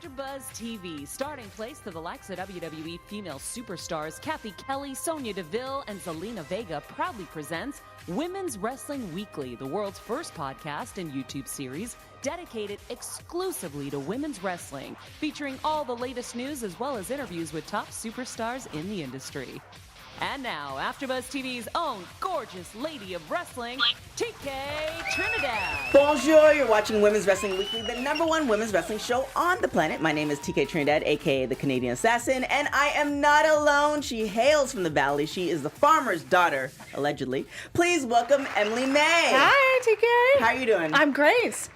AfterBuzz TV, starting place to the likes of WWE female superstars Kathy Kelly, Sonya Deville, and Zelina Vega proudly presents Women's Wrestling Weekly, the world's first podcast and YouTube series dedicated exclusively to women's wrestling, featuring all the latest news as well as interviews with top superstars in the industry. And now, AfterBuzz TV's own gorgeous lady of wrestling, TK Trinidad. Bonjour, you're watching Women's Wrestling Weekly, the #1 women's wrestling show on the planet. My name is TK Trinidad, aka the Canadian Assassin, and I am not alone. She hails from the valley. She is the farmer's daughter, allegedly. Please welcome Emily May. Hi, TK. How are you doing? I'm great.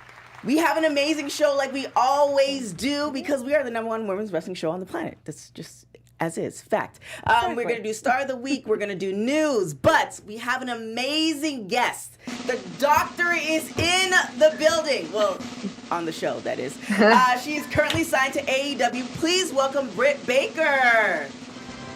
We have an amazing show like we always do because we are the #1 women's wrestling show on the planet. That's just as is, fact. We're going to do Star of the Week, we're going to do news, but we have an amazing guest. The doctor is in the building. Well, on the show, that is. She is currently signed to AEW. Please welcome Britt Baker.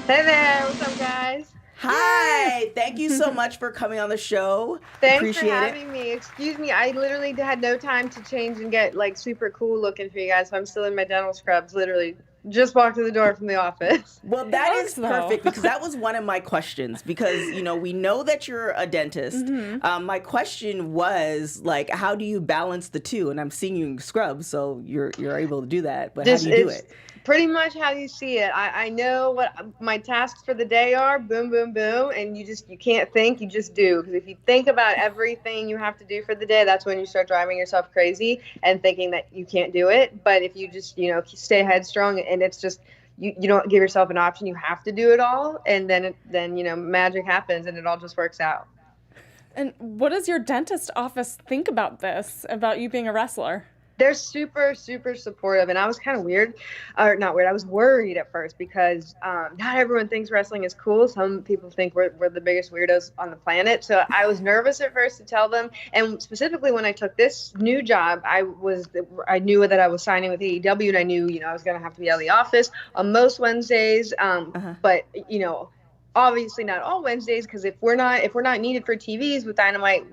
Hey there, what's up, guys? Hi, thank you so much for coming on the show. Thanks Appreciate for having me. Excuse me, I literally had no time to change and get like super cool looking for you guys, so I'm still in my dental scrubs, literally. Just walked to the door from the office. Well, that is perfect because that was one of my questions because, you know, we know that you're a dentist. Mm-hmm. My question was, like, how do you balance the two? And I'm seeing you in scrubs, so you're able to do that. But how do you do it? Pretty much how you see it. I know what my tasks for the day are. Boom, boom, boom. And you can't think. You just do. Because if you think about everything you have to do for the day, that's when you start driving yourself crazy and thinking that you can't do it. But if you just, stay headstrong and it's just, you don't give yourself an option, you have to do it all. And then magic happens and it all just works out. And what does your dentist office think about this, about you being a wrestler? They're super, super supportive, and I was kind of not weird. I was worried at first because not everyone thinks wrestling is cool. Some people think we're the biggest weirdos on the planet. So I was nervous at first to tell them, and specifically when I took this new job, I knew that I was signing with AEW, and I knew I was going to have to be out of the office on most Wednesdays. But obviously not all Wednesdays, because if we're not needed for TVs with Dynamite,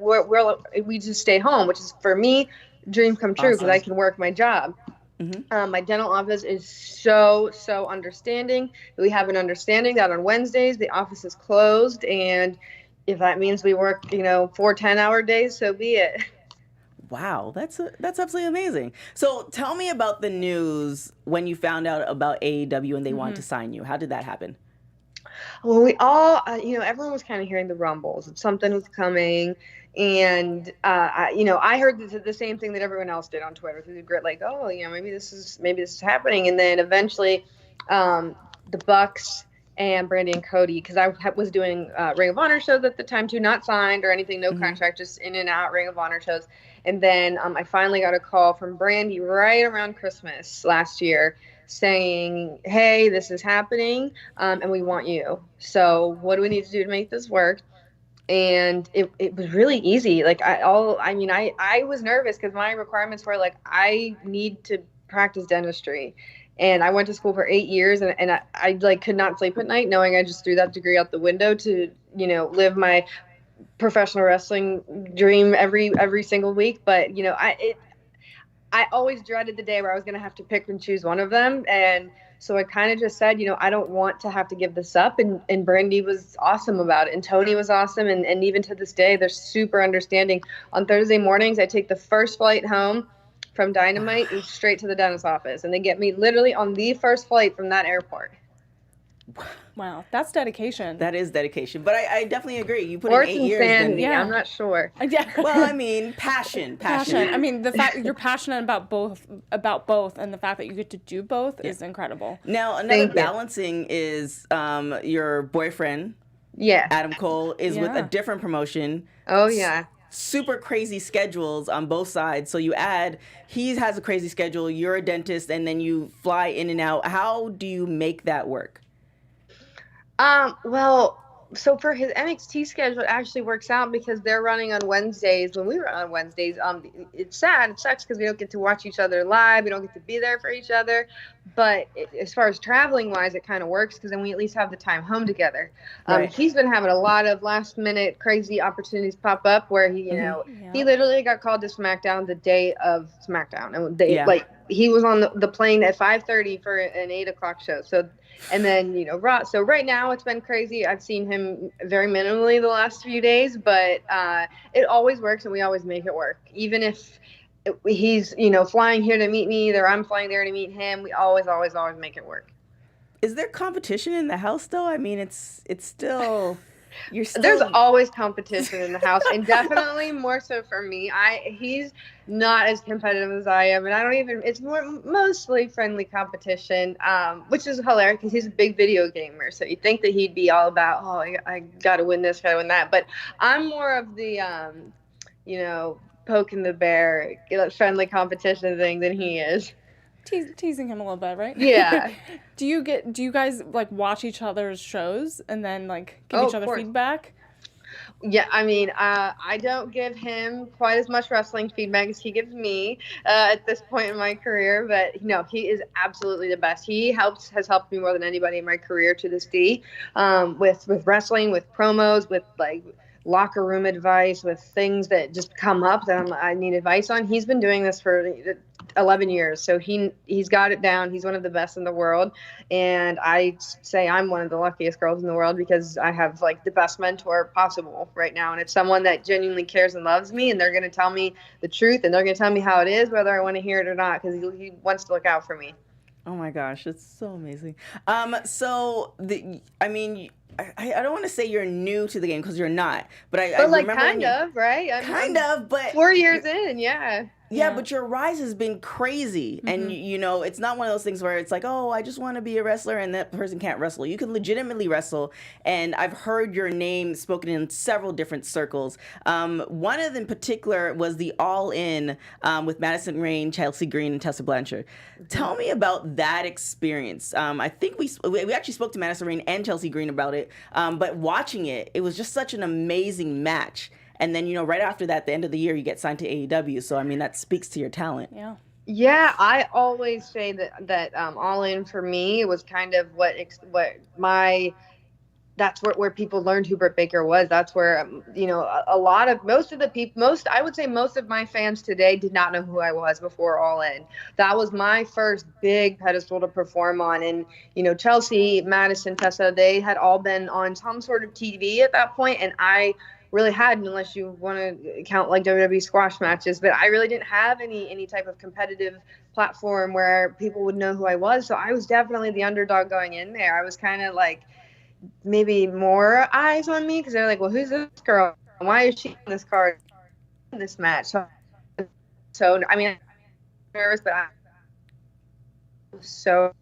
we just stay home, which is for me. Dream come true because I can work my job. Mm-hmm. My dental office is so understanding. We have an understanding that on Wednesdays the office is closed, and if that means we work 4 10-hour days, so be it. Wow, that's absolutely amazing. So tell me about the news when you found out about AEW and they wanted to sign you. How did that happen? Well, we all, everyone was kind of hearing the rumbles. Something was coming. And, I heard the same thing that everyone else did on Twitter through the grid, like, oh, maybe this is happening. And then eventually the Bucks and Brandy and Cody, because I was doing Ring of Honor shows at the time too, not signed or anything, no contract, just in and out Ring of Honor shows. And then I finally got a call from Brandy right around Christmas last year saying, hey, this is happening and we want you. So what do we need to do to make this work? And it was really easy. Like I was nervous because my requirements were like, I need to practice dentistry. And I went to school for 8 years and I could not sleep at night knowing I just threw that degree out the window to, live my professional wrestling dream every single week. But, I always dreaded the day where I was going to have to pick and choose one of them. And so I kind of just said, I don't want to have to give this up. And Brandy was awesome about it. And Tony was awesome. And even to this day, they're super understanding. On Thursday mornings, I take the first flight home from Dynamite and straight to the dentist office. And they get me literally on the first flight from that airport. Wow, that's dedication. That is dedication. But I definitely agree. You put in 8 years. Yeah, I'm not sure. Yeah. Well, I mean, passion. I mean, the fact that you're passionate about both, and the fact that you get to do both is incredible. Now, another balancing is your boyfriend, Adam Cole, is with a different promotion. Oh, yeah. Super crazy schedules on both sides. So he has a crazy schedule, you're a dentist, and then you fly in and out. How do you make that work? Well, so for his NXT schedule, it actually works out because they're running on Wednesdays. When we run on Wednesdays, it's sad. It sucks because we don't get to watch each other live. We don't get to be there for each other. But as far as traveling wise, it kind of works because then we at least have the time home together. Right. He's been having a lot of last minute crazy opportunities pop up where he literally got called to SmackDown the day of SmackDown, and he was on the plane at 5:30 for an 8 o'clock show. So, and then, so right now it's been crazy. I've seen him very minimally the last few days, but it always works and we always make it work. Even if he's, flying here to meet me, or I'm flying there to meet him, we always make it work. Is there competition in the house though? I mean, it's still... There's always competition in the house, and definitely more so for me. He's not as competitive as I am, and I don't even. It's mostly friendly competition, which is hilarious because he's a big video gamer. So you think that he'd be all about, I got to win this, got to win that. But I'm more of the, poking the bear, friendly competition thing than he is. Teasing him a little bit, right? Yeah. Do you guys like watch each other's shows and then like give each other feedback? Yeah, I mean, I don't give him quite as much wrestling feedback as he gives me at this point in my career, but he is absolutely the best. He has helped me more than anybody in my career to this day, with wrestling, with promos, with like locker room advice, with things that just come up that I need advice on. He's been doing this for 11 years, so he's got it down. He's one of the best in the world, and I say I'm one of the luckiest girls in the world because I have like the best mentor possible right now, and it's someone that genuinely cares and loves me, and they're going to tell me the truth, and they're going to tell me how it is, whether I want to hear it or not, because he wants to look out for me. Oh my gosh, it's so amazing. I don't want to say you're new to the game because you're not, but I remember kind of, right? Kind of, but 4 years in, yeah. Yeah, but your rise has been crazy. Mm-hmm. And, it's not one of those things where it's like, oh, I just want to be a wrestler and that person can't wrestle. You can legitimately wrestle. And I've heard your name spoken in several different circles. One of them in particular was the All In with Madison Rayne, Chelsea Green, and Tessa Blanchard. Mm-hmm. Tell me about that experience. I think we actually spoke to Madison Rayne and Chelsea Green about it. But watching it, it was just such an amazing match. And then, right after that, the end of the year, you get signed to AEW. So, I mean, that speaks to your talent. Yeah. Yeah, I always say that All In for me was kind of that's where people learned who Britt Baker was. That's where, most of my fans today did not know who I was before All In. That was my first big pedestal to perform on. And, Chelsea, Madison, Tessa, they had all been on some sort of TV at that point, and I really hadn't, unless you want to count like WWE squash matches, but I really didn't have any type of competitive platform where people would know who I was. So I was definitely the underdog going in there. I was kind of like maybe more eyes on me because they're like, well, who's this girl? Why is she in this card in this match? So I mean, I'm nervous, but I was so.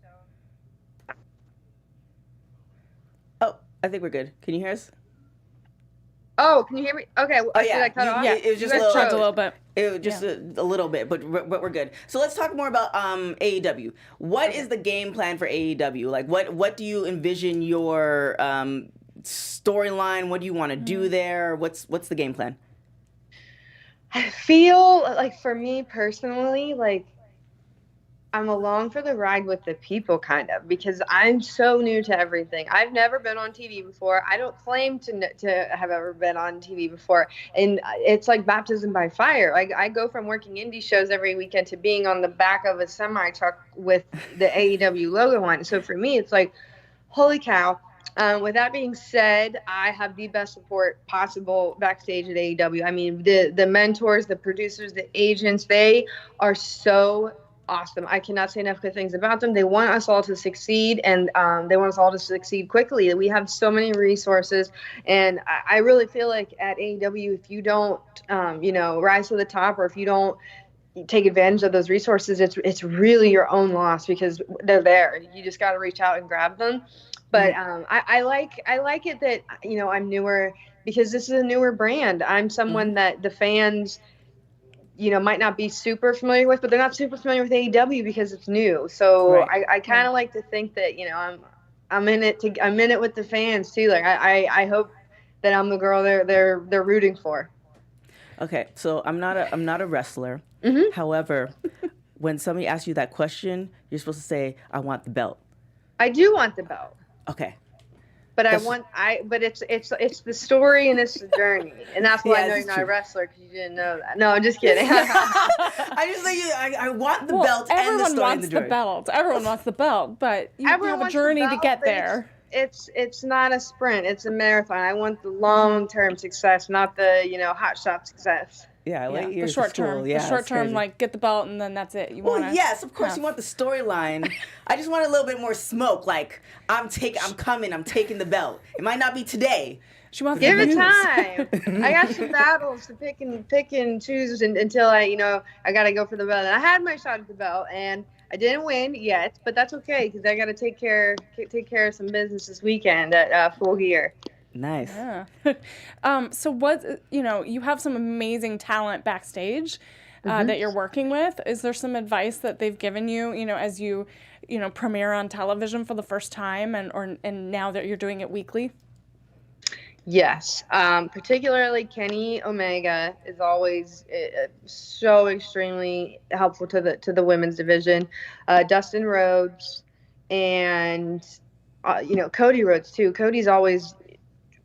Oh, I think we're good. Can you hear us? Oh, can you hear me? Okay. Oh, yeah. Did I cut off? Yeah, it was just a little bit. It was just a little bit, but we're good. So let's talk more about AEW. What is the game plan for AEW? Like, what do you envision your storyline? What do you want to do there? What's the game plan? I feel like for me personally, like I'm along for the ride with the people, kind of, because I'm so new to everything. I've never been on TV before. I don't claim to have ever been on TV before. And it's like baptism by fire. I go from working indie shows every weekend to being on the back of a semi truck with the AEW logo on it. So for me, it's like, holy cow. With that being said, I have the best support possible backstage at AEW. I mean, the mentors, the producers, the agents, they are so awesome. I cannot say enough good things about them. They want us all to succeed, and they want us all to succeed quickly. We have so many resources, and I really feel like at AEW, if you don't, rise to the top, or if you don't take advantage of those resources, it's really your own loss because they're there. You just got to reach out and grab them. But I like it that I'm newer because this is a newer brand. I'm someone that the fans might not be super familiar with, but they're not super familiar with AEW because it's new. So right. I kind of like to think that, I'm in it with the fans too. Like I hope that I'm the girl they're rooting for. Okay. So I'm not a wrestler. Mm-hmm. However, when somebody asks you that question, you're supposed to say, I want the belt. I do want the belt. Okay. But it's the story and it's the journey, and that's why I know you're not a wrestler because you didn't know that. No, I'm just kidding. I just think I want the belt and the story and the journey. Everyone wants the belt, but you have a journey to get there. It's not a sprint; it's a marathon. I want the long-term success, not the hot shot success. Yeah, the short term. Yeah, the short term, like get the belt and then that's it. Yes, of course you want the storyline. I just want a little bit more smoke. Like I'm taking the belt. It might not be today. She wants give it time. I got some battles to pick and choose until I got to go for the belt. And I had my shot at the belt and I didn't win yet, but that's okay because I got to take care of some business this weekend at Full Gear. Nice. Yeah. So you have some amazing talent backstage that you're working with. Is there some advice that they've given you, as you premiere on television for the first time and now that you're doing it weekly? Yes. Particularly Kenny Omega is always so extremely helpful to the women's division. Dustin Rhodes and Cody Rhodes too. Cody's always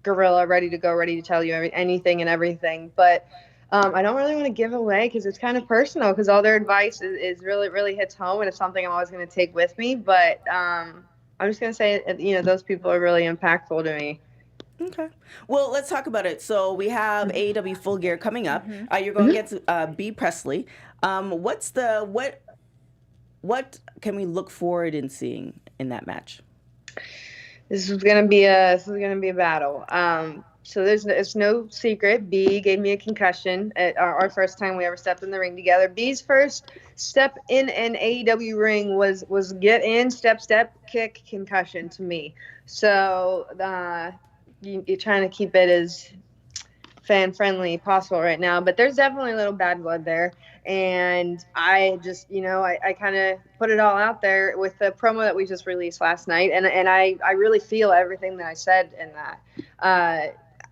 gorilla, ready to go, ready to tell you anything and everything. But I don't really want to give away because it's kind of personal because all their advice is really, really hits home and it's something I'm always going to take with me. But I'm just going to say, those people are really impactful to me. Okay. Well, let's talk about it. So we have AEW Full Gear coming up. You're going against B. Presley. What can we look forward in seeing in that match? This is gonna be a battle. So it's no secret. B gave me a concussion at our first time we ever stepped in the ring together. B's first step in an AEW ring was get in, step, kick, concussion to me. So you're trying to keep it as fan friendly possible right now, but there's definitely a little bad blood there. And I just, I kind of put it all out there with the promo that we just released last night. And I really feel everything that I said in that.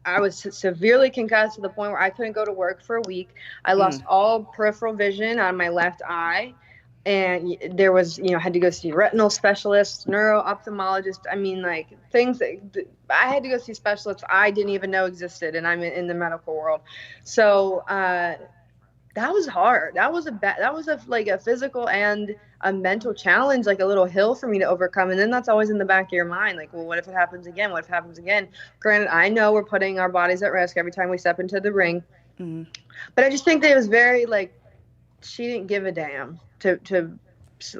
I was severely concussed to the point where I couldn't go to work for a week. I lost all peripheral vision on my left eye. And there was, had to go see retinal specialists, neuro-ophthalmologist. I mean, like things that I had to go see specialists I didn't even know existed. And I'm in the medical world. So, that was hard. That was a physical and a mental challenge, like a little hill for me to overcome. And then that's always in the back of your mind. Like, well, what if it happens again? What if it happens again? Granted, I know we're putting our bodies at risk every time we step into the ring. But I just think that it was very she didn't give a damn to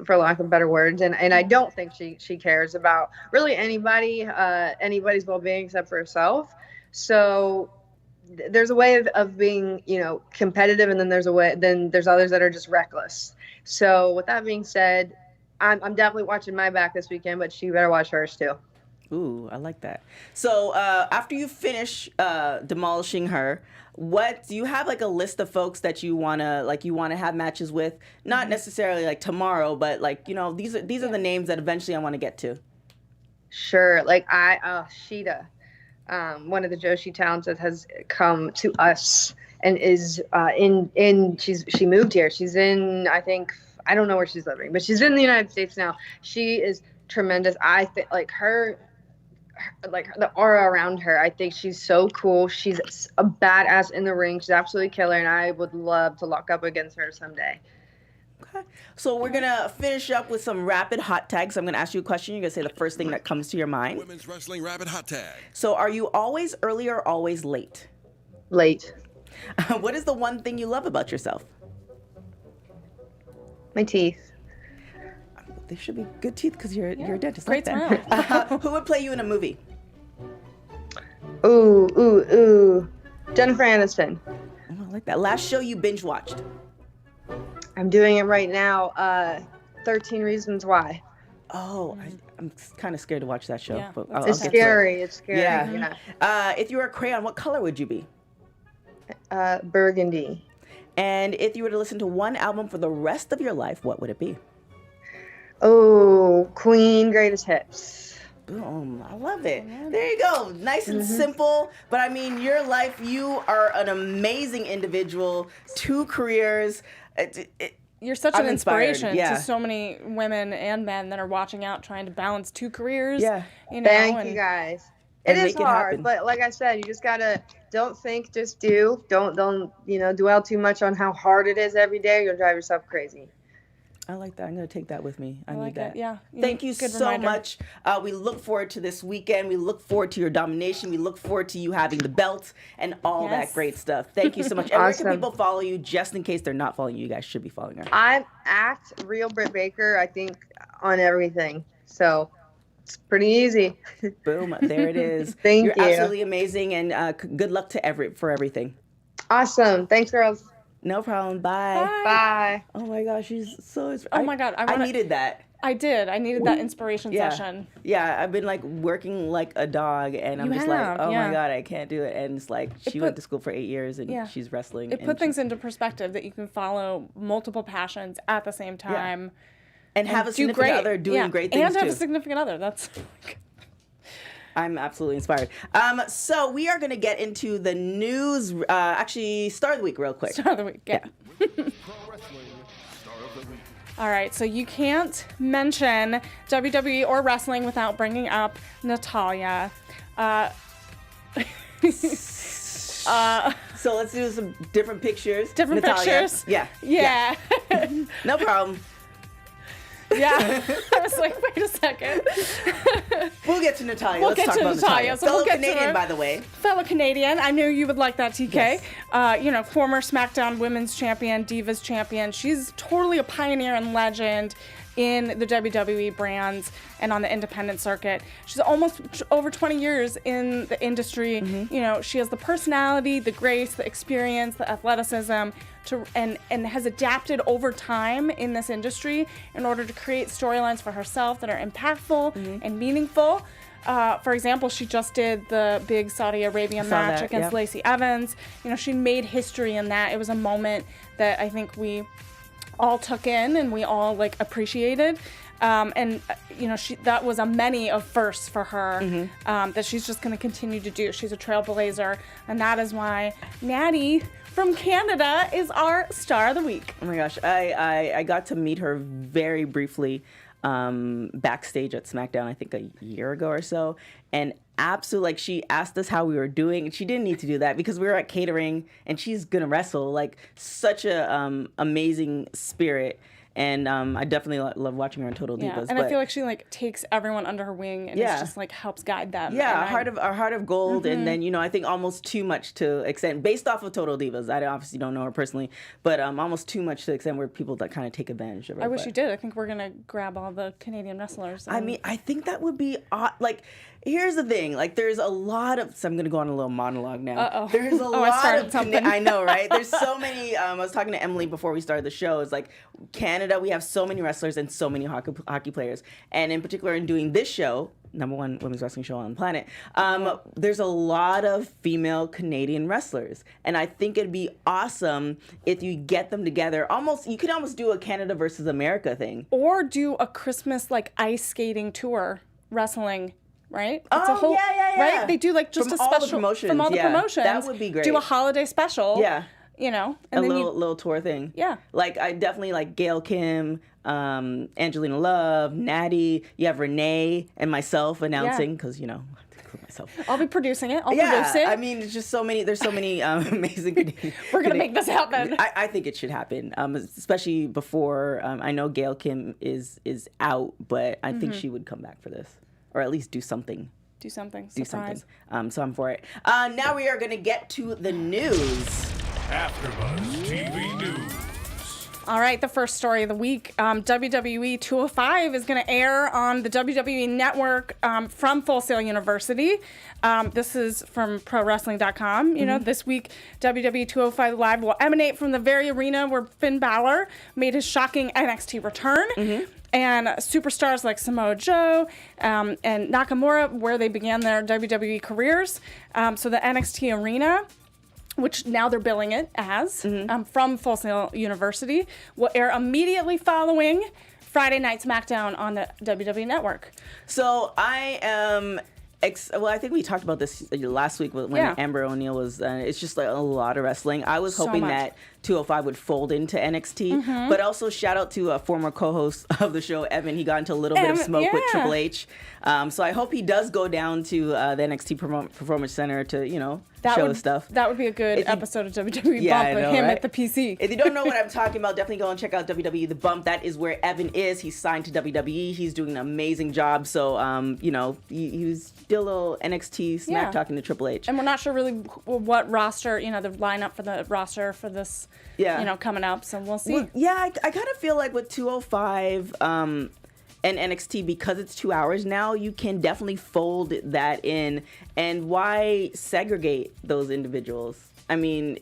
for lack of better words. And I don't think she cares about really anybody's well-being except for herself. So there's a way of being, competitive, and then there's others that are just reckless. So with that being said, I'm definitely watching my back this weekend, but she better watch hers too. Ooh, I like that. So after you finish demolishing her, what do you have a list of folks that you wanna have matches with? Not necessarily tomorrow, but these are the names that eventually I want to get to. Sure, Sheeta. One of the Joshi talents that has come to us and is she moved here. She's in, I don't know where she's living, but she's in the United States now. She is tremendous. I think her the aura around her, I think she's so cool. She's a badass in the ring. She's absolutely killer, and I would love to lock up against her someday. Okay. So we're going to finish up with some rapid hot tags. I'm going to ask you a question. You're going to say the first thing that comes to your mind. Women's Wrestling Rapid Hot Tag. So are you always early or always late? Late. What is the one thing you love about yourself? My teeth. They should be good teeth because you're a dentist. Great smile. Who would play you in a movie? Ooh. Jennifer Aniston. Oh, I like that. Last show you binge watched? I'm doing it right now. 13 Reasons Why. Oh, I'm kind of scared to watch that show. Yeah, but it's scary. It's scary. Yeah. If you were a crayon, what color would you be? Burgundy. And if you were to listen to one album for the rest of your life, what would it be? Oh, Queen, Greatest Hits. Boom. I love it. There you go. Nice and simple. But I mean, your life, you are an amazing individual, 2 careers. You're such an inspiration to so many women and men that are watching out trying to balance 2 careers. Yeah. Thank you guys. and It make is it hard, happen. but like I said, you just gotta don't think, just do. Don't dwell too much on how hard it is every day. You'll drive yourself crazy. I like that. I'm going to take that with me. I need like that. it, yeah. Thank you Good so reminder. much. We look forward to this weekend. We look forward to your domination. We look forward to you having the belt and all that great stuff. Thank you so much. And where can people follow you, just in case they're not following you? You guys should be following her. I'm at Real Britt Baker, I think, on everything. So it's pretty easy. Boom. There it is. Thank you. You're absolutely amazing, and good luck to for everything. Awesome. Thanks, girls. No problem. Bye. Bye. Oh my gosh, she's so. Oh my God, I needed that. I did. I needed that inspiration session. Yeah, I've been like working like a dog, and I'm just like, oh my God, I can't do it. And it's like she went to school for 8 years, and she's wrestling. It put things into perspective that you can follow multiple passions at the same time, and have a significant other doing great things and have too. a significant other. That's. I'm absolutely inspired. So we are going to get into the news. Actually, Star of the Week real quick. Star of the Week, yeah. All right, so you can't mention WWE or wrestling without bringing up Natalya. So let's do some different pictures. Different Natalya. pictures? Yeah. No problem. Yeah. I was like, wait a second. We'll get to Natalya. We'll Let's get talk to about Natalya. So Fellow we'll get Canadian, to her. by the way. Fellow Canadian. I knew you would like that, TK. Yes. Former SmackDown Women's Champion, Divas Champion. She's totally a pioneer and legend in the WWE brands and on the independent circuit. She's almost over 20 years in the industry. Mm-hmm. She has the personality, the grace, the experience, the athleticism, and has adapted over time in this industry in order to create storylines for herself that are impactful and meaningful. For example, she just did the big Saudi Arabia match against Lacey Evans. She made history in that. It was a moment that I think we all took in and we all appreciated. That was a many of firsts for her that she's just going to continue to do. She's a trailblazer, and that is why Natty from Canada is our Star of the Week. Oh my gosh, I got to meet her very briefly backstage at SmackDown, I think a year ago or so, and absolutely, she asked us how we were doing, and she didn't need to do that because we were at catering, and she's gonna wrestle. Such a amazing spirit. And I definitely love watching her on Total Divas. And I feel like she takes everyone under her wing and it's just helps guide them. Yeah, a heart of gold, and then I think almost too much to extent based off of Total Divas. I obviously don't know her personally, but almost too much to the extent where people that kind of take advantage of her. I wish you did. I think we're gonna grab all the Canadian wrestlers. I mean, I think that would be here's the thing. There's a lot of. So I'm gonna go on a little monologue now. Uh-oh. There's a I lot started of. something. I know, right? There's so many. I was talking to Emily before we started the show. It's Canada. We have so many wrestlers and so many hockey players, and in particular, in doing this show, #1 women's wrestling show on the planet, there's a lot of female Canadian wrestlers, and I think it'd be awesome if you get them together. You could almost do a Canada versus America thing, or do a Christmas ice skating tour wrestling. Right? It's yeah. Right? They do just from a special all the promotions. From all the promotions. That would be great. Do a holiday special. Yeah. And a then little tour thing. Yeah. I definitely Gail Kim, Angelina Love, Natty. You have Renee and myself announcing because I have to include myself. I'll be producing it. I'll produce it. I mean, it's just so many. There's so many amazing. We're gonna make this happen. I think it should happen, especially before. I know Gail Kim is out, but I think she would come back for this. Or at least do something. Surprise. So I'm for it. Now we are going to get to the news. AfterBuzz TV News. All right, the first story of the week. WWE 205 is going to air on the WWE Network from Full Sail University. This is from ProWrestling.com. This week, WWE 205 Live will emanate from the very arena where Finn Balor made his shocking NXT return. And superstars like Samoa Joe and Nakamura, where they began their WWE careers. So the NXT arena, which now they're billing it as, from Full Sail University, will air immediately following Friday Night SmackDown on the WWE Network. So I am... I think we talked about this last week when Amber O'Neil was... it's just a lot of wrestling. I was hoping that 205 would fold into NXT. But also shout out to a former co-host of the show, Evan. He got into a little bit of smoke with Triple H. So I hope he does go down to the NXT Performance Center to, show his stuff. That would be a good episode of WWE Bump with him at the PC. If you don't know what I'm talking about, definitely go and check out WWE The Bump. That is where Evan is. He's signed to WWE. He's doing an amazing job. So, he was still a little NXT smack talking to Triple H. And we're not sure really what roster, the lineup for the roster for this, coming up. So we'll see. Well, I kind of feel like with 205 and NXT, because it's 2 hours now, you can definitely fold that in. And why segregate those individuals? I mean,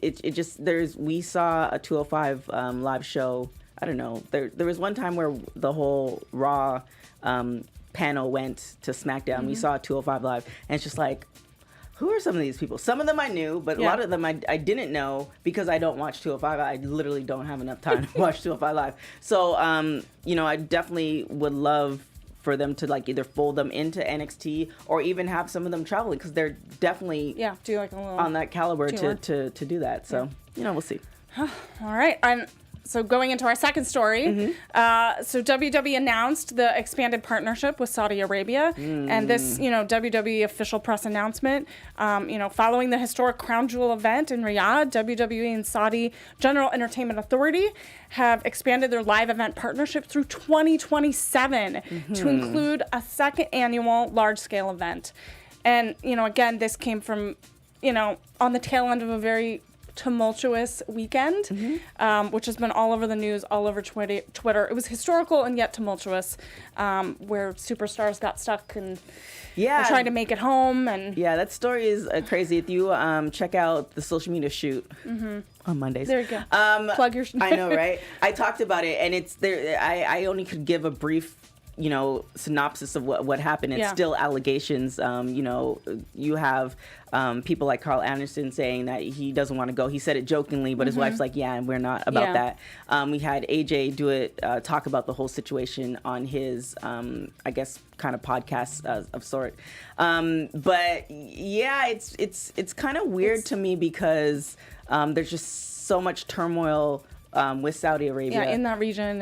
we saw a 205 live show. I don't know. There was one time where the whole Raw panel went to SmackDown. We saw a 205 live, and it's just like, who are some of these people? Some of them I knew, but a lot of them I didn't know because I don't watch 205. I literally don't have enough time to watch 205 live. So, I definitely would love for them to either fold them into NXT or even have some of them traveling, because they're definitely do like a little on that caliber to do that. So, we'll see. All right. So going into our second story, so WWE announced the expanded partnership with Saudi Arabia, and this, WWE official press announcement, following the historic Crown Jewel event in Riyadh, WWE and Saudi General Entertainment Authority have expanded their live event partnership through 2027 to include a second annual large-scale event. And, again, this came from, on the tail end of a very tumultuous weekend, which has been all over the news, all over Twitter. It was historical and yet tumultuous, where superstars got stuck and were trying to make it home. And that story is crazy. If you check out the social media shoot on Mondays, there you go. Plug your. I know, right? I talked about it, and it's there. I only could give a brief synopsis of what happened. It's still allegations. You have people like Carl Anderson saying that he doesn't want to go. He said it jokingly, but his wife's like, and we're not about that. We had AJ do it, talk about the whole situation on his, I guess, kind of podcast of sort. But it's kind of weird to me because there's just so much turmoil with Saudi Arabia. In that region.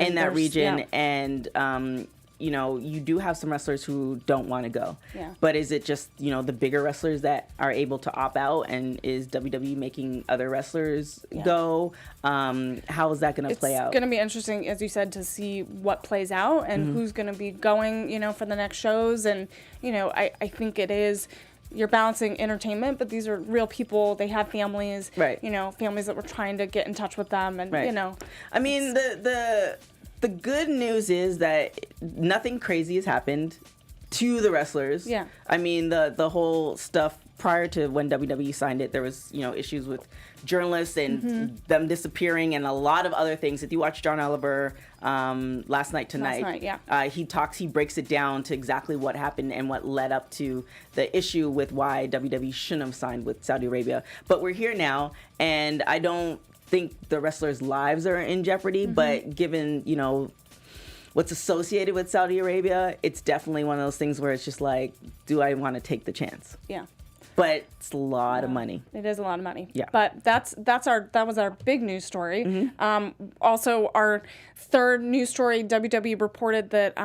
And you do have some wrestlers who don't want to go. Yeah. But is it just, the bigger wrestlers that are able to opt out? And is WWE making other wrestlers go? How is that going to play out? It's going to be interesting, as you said, to see what plays out and who's going to be going, for the next shows. And, I think it is, you're balancing entertainment, but these are real people. They have families, right? Families that were trying to get in touch with them. And, I mean, the good news is that nothing crazy has happened to the wrestlers. Yeah. I mean, the whole stuff prior to when WWE signed it, there was, issues with journalists and them disappearing and a lot of other things. If you watch John Oliver Last Night Tonight, he breaks it down to exactly what happened and what led up to the issue with why WWE shouldn't have signed with Saudi Arabia. But we're here now, and I don't think the wrestlers' lives are in jeopardy, but given, what's associated with Saudi Arabia, it's definitely one of those things where it's just like, do I want to take the chance? Yeah. But it's a lot of money. It is a lot of money. Yeah. But that was our big news story. Also, our third news story, WWE reported that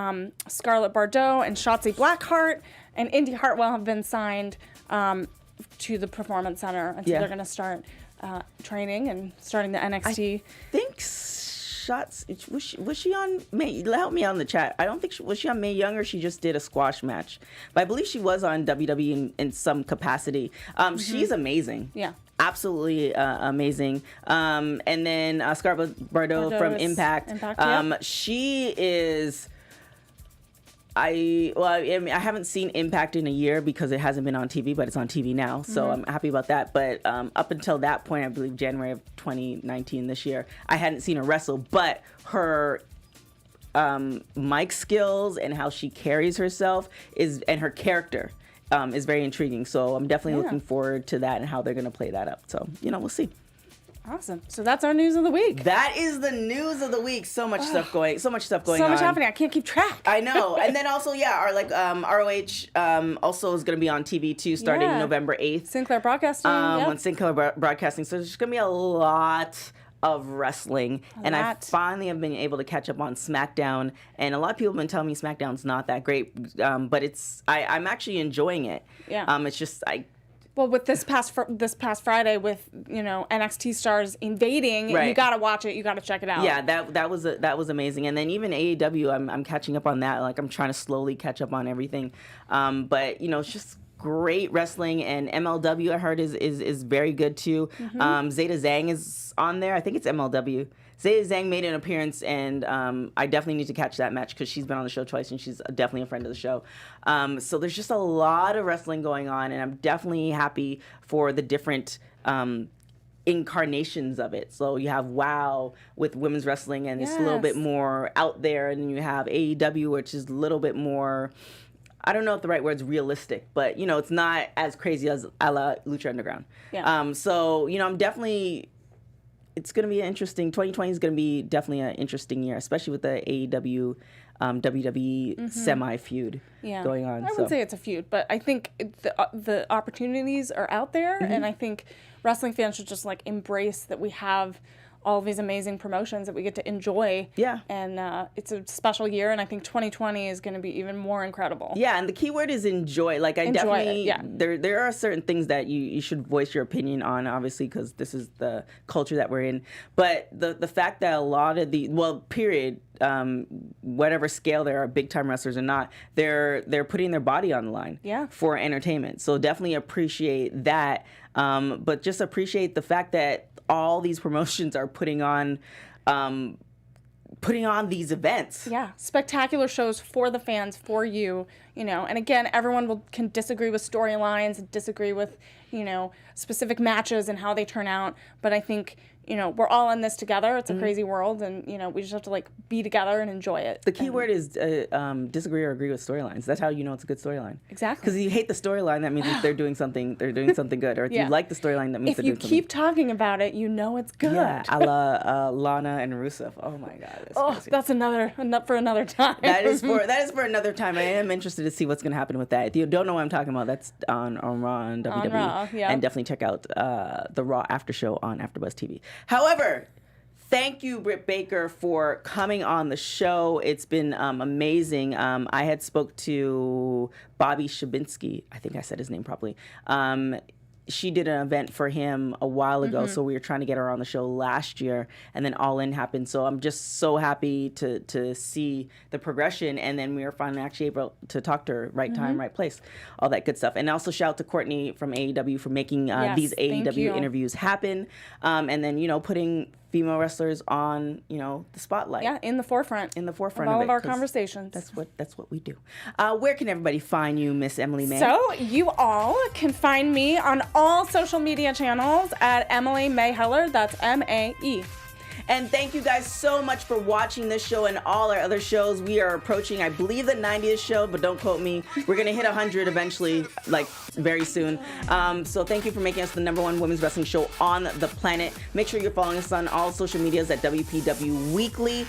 Scarlett Bordeaux and Shotzi Blackheart and Indy Hartwell have been signed to the Performance Center, and so they're going to start training and starting the NXT. I think was she on May? Help me out in the chat. I don't think was she on Mae Young, or she just did a squash match. But I believe she was on WWE in some capacity. She's amazing. Yeah. Absolutely amazing. And then Scarlett Bordeaux from Impact. She is. I haven't seen Impact in a year because it hasn't been on TV, but it's on TV now, so I'm happy about that. But up until that point, I believe January of 2019, this year, I hadn't seen her wrestle, but her mic skills and how she carries herself and her character is very intriguing. So I'm definitely looking forward to that and how they're going to play that up. So, we'll see. Awesome. So that's our news of the week. That is the news of the week. So much stuff going on. So much happening. I can't keep track. I know. And then also, ROH also is going to be on TV too, starting November 8th. Sinclair Broadcasting. On Sinclair Broadcasting. So there's going to be a lot of wrestling, and I finally have been able to catch up on SmackDown. And a lot of people have been telling me SmackDown's not that great, but I'm actually enjoying it. Yeah. It's just Well, with this past Friday, with NXT stars invading, you gotta watch it. You gotta check it out. Yeah, that was amazing. And then even AEW, I'm catching up on that. Like I'm trying to slowly catch up on everything. But it's just great wrestling, and MLW I heard is very good too. Zeta Zhang is on there. I think it's MLW. Zeta Zhang made an appearance, and I definitely need to catch that match because she's been on the show twice, and she's definitely a friend of the show. So there's just a lot of wrestling going on, and I'm definitely happy for the different incarnations of it. So you have WoW with women's wrestling, and it's a little bit more out there, and then you have AEW, which is a little bit more, I don't know if the right word's realistic, but it's not as crazy as a la Lucha Underground. Yeah. So I'm definitely, it's going to be an interesting, 2020 is going to be definitely an interesting year, especially with the AEW WWE semi-feud going on. I wouldn't say it's a feud, but I think the opportunities are out there, and I think wrestling fans should just embrace that we have all of these amazing promotions that we get to enjoy. Yeah. And it's a special year, and I think 2020 is going to be even more incredible. Yeah, and the key word is enjoy. There are certain things that you should voice your opinion on, obviously, because this is the culture that we're in. But the fact that a lot of whatever scale there are, big time wrestlers or not, they're putting their body on the line for entertainment. So definitely appreciate that. But just appreciate the fact that all these promotions are putting on these events. Yeah, spectacular shows for the fans, for you, And again, everyone can disagree with storylines, disagree with, specific matches and how they turn out. But I think, we're all in this together. It's a crazy world, and, we just have to, be together and enjoy it. The key word is disagree or agree with storylines. That's how you know it's a good storyline. Exactly. Because if you hate the storyline, that means that they're doing something good. Or if you like the storyline, that means they're doing something. If you keep talking about it, it's good. Yeah, a la Lana and Rusev. Oh, my God. Crazy. That's for another time. That is for another time. I am interested to see what's going to happen with that. If you don't know what I'm talking about, that's on Raw and WWE. On Raw, yeah. And definitely check out the Raw After Show on AfterBuzz TV. However, thank you, Britt Baker, for coming on the show. It's been amazing. I had spoke to Bobby Shabinsky. I think I said his name properly. She did an event for him a while ago, so we were trying to get her on the show last year, and then All In happened. So I'm just so happy to see the progression, and then we were finally actually able to talk to her, right time, right place, all that good stuff. And also shout out to Courtney from AEW for making these AEW interviews happen, and then, putting female wrestlers on, the spotlight. Yeah, in the forefront. Of all of our conversations. That's what we do. Where can everybody find you, Miss Emily May? So you all can find me on all social media channels at Emily May Heller. That's MAE. And thank you guys so much for watching this show and all our other shows. We are approaching, I believe, the 90th show, but don't quote me. We're going to hit 100 eventually, very soon. So thank you for making us the #1 women's wrestling show on the planet. Make sure you're following us on all social medias at WPW Weekly.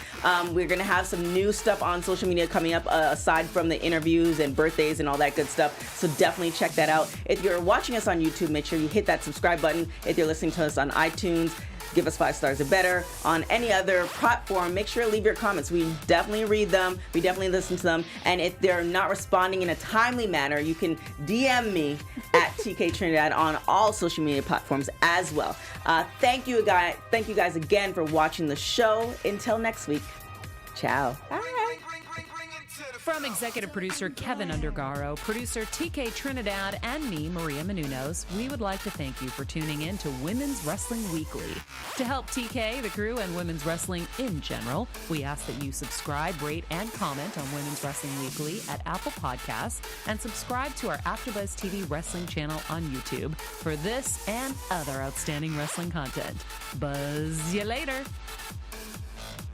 We're going to have some new stuff on social media coming up, aside from the interviews and birthdays and all that good stuff. So definitely check that out. If you're watching us on YouTube, make sure you hit that subscribe button. If you're listening to us on iTunes, give us 5 stars or better. On any other platform, make sure to leave your comments. We definitely read them. We definitely listen to them. And if they're not responding in a timely manner, you can DM me at TK Trinidad on all social media platforms as well. Thank you guys again for watching the show. Until next week, ciao. Bye. From executive producer Kevin Undergaro, producer TK Trinidad, and me, Maria Menounos, we would like to thank you for tuning in to Women's Wrestling Weekly. To help TK, the crew, and women's wrestling in general, we ask that you subscribe, rate, and comment on Women's Wrestling Weekly at Apple Podcasts, and subscribe to our AfterBuzz TV wrestling channel on YouTube for this and other outstanding wrestling content. Buzz you later.